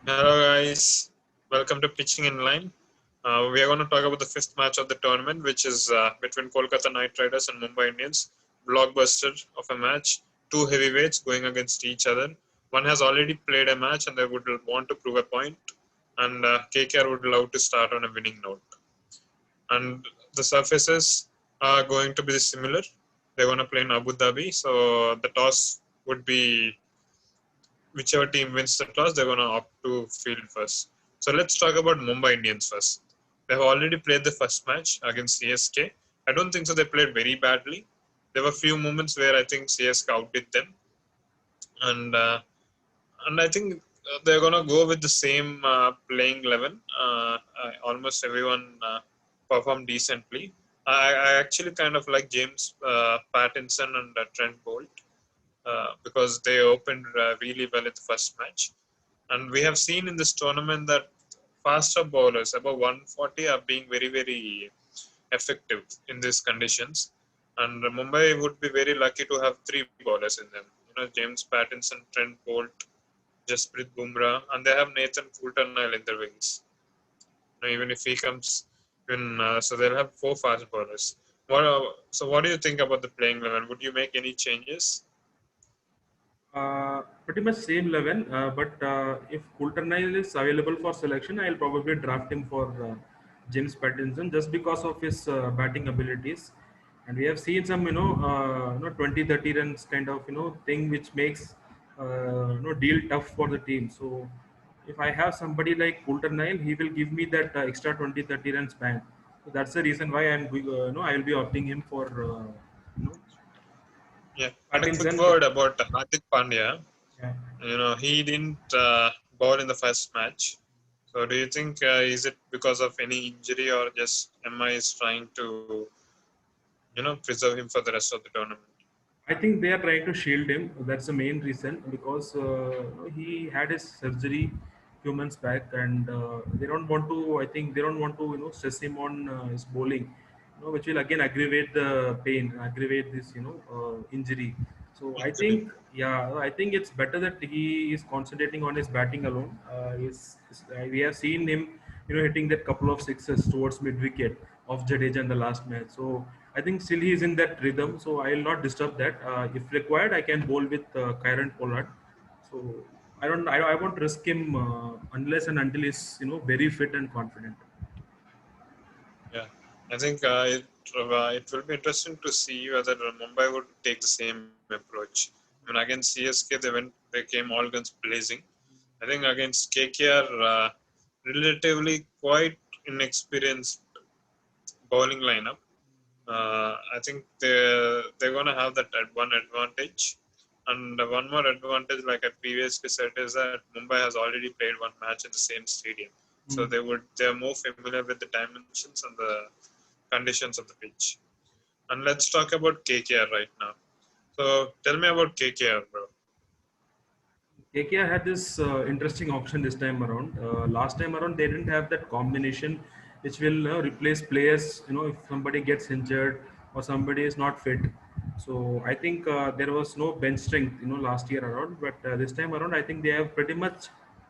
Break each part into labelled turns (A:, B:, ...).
A: Hello guys, welcome to Pitching in Line. We are going to talk about the fifth match of the tournament, which is between Kolkata Knight Riders and Mumbai Indians. Blockbuster of a match, two heavyweights going against each other. One has already played a match and they would want to prove a point, and KKR would love to start on a winning note. And the surfaces are going to be similar. They're going to play in Abu Dhabi, so the toss would be whichever team wins the toss, they're going to opt to field first. So let's talk about Mumbai Indians first. They have already played the first match against CSK. I don't think so. They played very badly. There were few moments where I think CSK outdid them, and uh, and I think they're going to go with the same playing 11. Almost everyone performed decently. I actually kind of like James Pattinson and Trent Bolt because they opened really well in the first match. And we have seen in this tournament that faster bowlers above 140 are being very, very effective in these conditions. And Mumbai would be very lucky to have three bowlers in them. James Pattinson, Trent Bolt, Jasprit Bumrah, and they have Nathan Coulter-Nile in their wings. Even if he comes in, so they'll have four fast bowlers. What do you think about the playing 11? Would you make any changes?
B: Pretty much same 11, but if Coulter-Nile is available for selection, I'll probably draft him for James Pattinson just because of his batting abilities. And we have seen some, 20, 30 runs kind of, thing which makes, deal tough for the team. So if I have somebody like Coulter-Nile, he will give me that extra 20, 30 runs bang. So that's the reason why I will be opting him for, you know,
A: Yeah. And a quick
B: Pattinson.
A: word about Hardik Pandya.
B: Yeah.
A: He didn't bowl in the first match. So do you think is it because of any injury or just MI is trying to preserve him for the rest of the tournament?
B: I think they are trying to shield him. That's the main reason because he had his surgery few months back, and they don't want to. I think they don't want to stress him on his bowling, which will again aggravate the pain, aggravate this injury. So I
A: Injury.
B: think I think it's better that he is concentrating on his batting alone. We have seen him hitting that couple of sixes towards mid wicket of Jadeja in the last match. So I think still he is in that rhythm. So I will not disturb that. If required, I can bowl with Kyron Pollard. So I won't risk him unless and until he's very fit and confident.
A: Yeah, I think it will be interesting to see whether Mumbai would take the same approach. Against CSK they came all guns blazing. I think against KKR, relatively quite inexperienced bowling lineup. I think they're gonna have that one advantage, and one more advantage, like I previously said, is that Mumbai has already played one match in the same stadium, so
B: Mm.
A: they're more familiar with the dimensions and the conditions of the pitch. And let's talk about KKR right now. So tell me about KKR, bro.
B: KKR had this interesting option this time around. Last time around, they didn't have that combination which will replace players. If somebody gets injured or somebody is not fit. So I think there was no bench strength. Last year around, but this time around, I think they have pretty much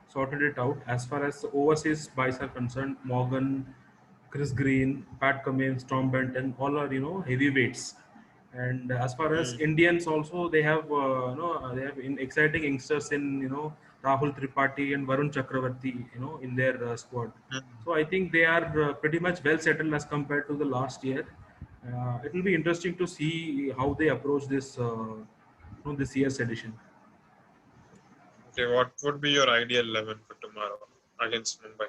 B: sorted it out as far as the overseas buys are concerned. Morgan, Chris Green, Pat Cummins, Tom Benton, all are heavyweights. And as far as
A: Mm.
B: Indians also, they have they have exciting youngsters in Rahul Tripathi and Varun Chakravarti in their squad.
A: Mm.
B: So I think they are pretty much well settled as compared to the last year. It will be interesting to see how they approach this year's edition.
A: Okay, what would be your ideal 11 for tomorrow against Mumbai?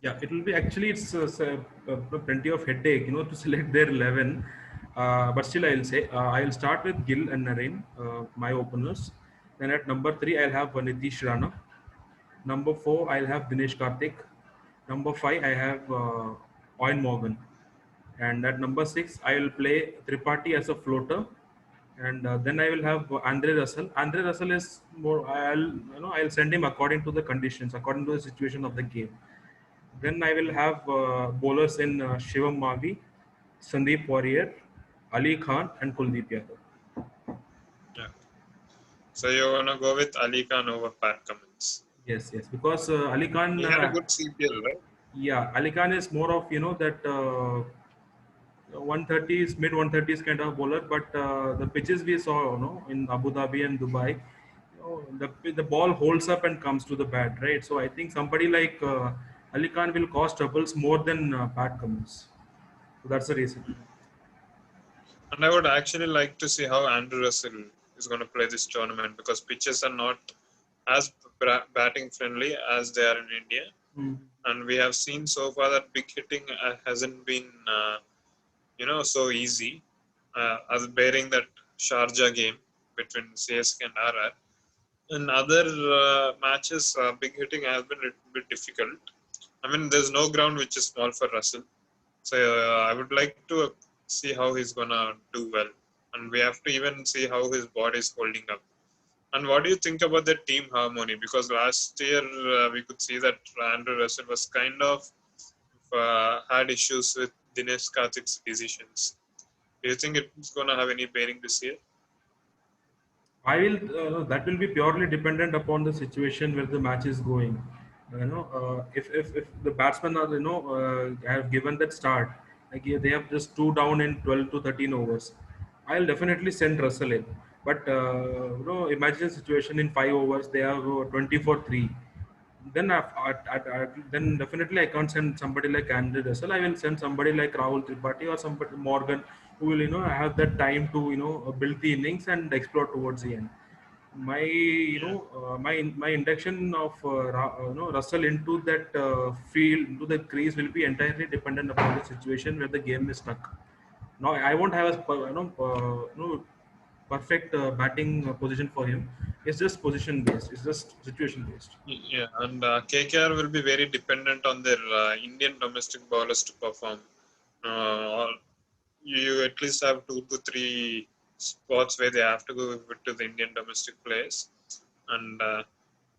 B: Yeah, it will be actually plenty of headache, to select their 11. But still, I'll say I'll start with Gill and Narain, my openers. Then at number three, I'll have Nitish Rana. Number four, I'll have Dinesh Karthik. Number five, I have Owen Morgan. And at number six, I will play Tripathi as a floater. And then I will have Andre Russell. Andre Russell is more. I'll send him according to the conditions, according to the situation of the game. Then I will have bowlers in Shivam Mavi, Sandeep Warrior, Ali Khan, and Kuldeep Yadav.
A: Yeah. So you're gonna go with Ali Khan over Pat Cummins.
B: Yes, yes. Because Ali Khan,
A: He had a good CPL, right?
B: yeah, Ali Khan is more of that 130s, mid 130s kind of bowler. But the pitches we saw, in Abu Dhabi and Dubai, the ball holds up and comes to the bat, right? So I think somebody like Ali Khan will cause troubles more than Pat Cummins. So that's the reason.
A: And I would actually like to see how Andrew Russell is going to play this tournament because pitches are not as batting friendly as they are in India.
B: Mm.
A: And we have seen so far that big hitting hasn't been, so easy. As bearing that Sharjah game between CSK and RR. In other matches, big hitting has been a little bit difficult. I mean, there's no ground which is small for Russell. So I would like to see how he's gonna do well, and we have to even see how his body is holding up. And what do you think about the team harmony? Because last year we could see that Andrew Russell was kind of had issues with Dinesh Karthik's decisions. Do you think it's gonna have any bearing this year?
B: I will. That will be purely dependent upon the situation where the match is going. If the batsmen are have given that start, like they have just two down in 12 to 13 overs, I'll definitely send Russell in. But imagine a situation in 5 overs they have 24-3. Then then definitely I can't send somebody like Andrew Russell. I will send somebody like Rahul Tripathi or somebody Morgan who will have that time to build the innings and explore towards the end. My
A: Yeah.
B: my induction of Russell into that field into the crease will be entirely dependent upon the situation where the game is stuck. Now I won't have a perfect batting position for him. It's just position based. It's just situation based.
A: Yeah, and KKR will be very dependent on their Indian domestic bowlers to perform. Or you at least have 2 to 3 spots where they have to go to the Indian domestic players, and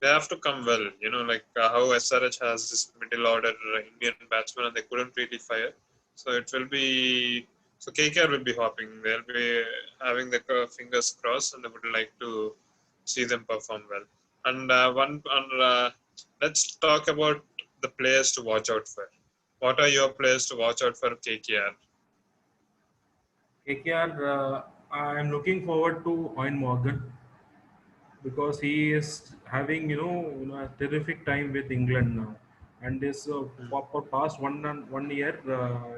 A: they have to come well. Like how SRH has this middle order Indian batsman, and they couldn't really fire. So it will be so KKR will be hopping. They'll be having the fingers crossed, and they would like to see them perform well. And let's talk about the players to watch out for. What are your players to watch out for KKR?
B: KKR, I'm looking forward to Owen Morgan because he is having a terrific time with England now, and this for past 1 year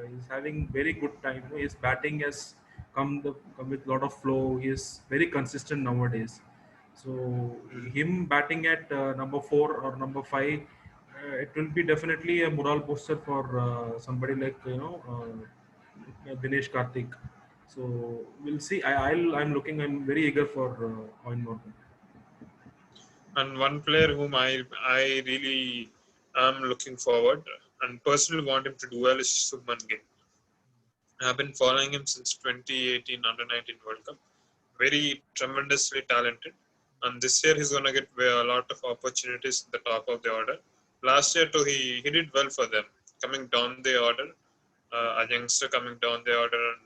B: he's having very good time. His batting has come with a lot of flow. He is very consistent nowadays. So him batting at number 4 or number 5, it will be definitely a morale booster for somebody like Dinesh Karthik. So we'll see. I'm looking. I'm very eager for Owen Morgan.
A: And one player whom I really am looking forward and personally want him to do well is Subman Gill. I've been following him since 2018 Under 19 World Cup. Very tremendously talented, and this year he's gonna get a lot of opportunities at the top of the order. Last year too, he did well for them, coming down the order. A youngster coming down the order and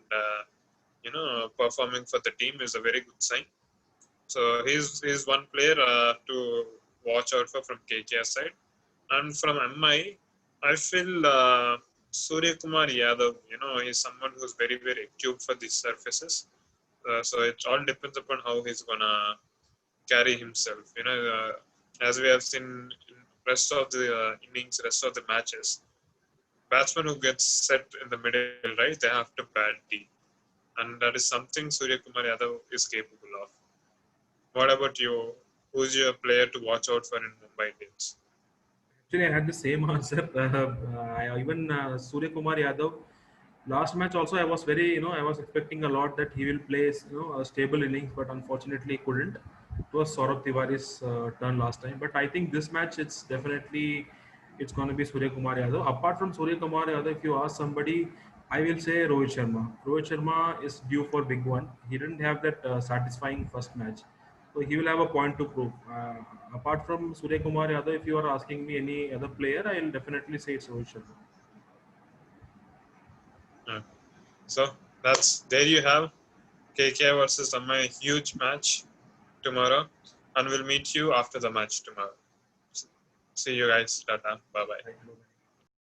A: performing for the team is a very good sign. So he's one player to watch out for from KKR side. And from I feel Surya Kumar Yadav, he's someone who's very, very acute for these surfaces. So it all depends upon how he's gonna carry himself. As we have seen in rest of the innings, rest of the matches, batsman who gets set in the middle, right? They have to bat deep, and that is something Surya Kumar Yadav is capable of. What about you? Who's your player to watch out for in Mumbai Indians?
B: Actually, I had the same answer. Even Surya Kumar Yadav, last match also I was I was expecting a lot that he will play, a stable innings, but unfortunately he couldn't. It was Saurabh Tiwari's turn last time, but I think this match it's going to be Surya Kumar Yadav. Apart from Surya Kumar Yadav, if you ask somebody, I will say Rohit Sharma. Rohit Sharma is due for big one. He didn't have that satisfying first match. So he will have a point to prove. Apart from Surya Kumar Yadav, if you are asking me any other player, I will definitely say it's Rohit Sharma.
A: Uh, so that's there you have KK versus Mumbai, huge match tomorrow, and we'll meet you after the match tomorrow. See you guys. Tata. Bye bye.
B: Bye.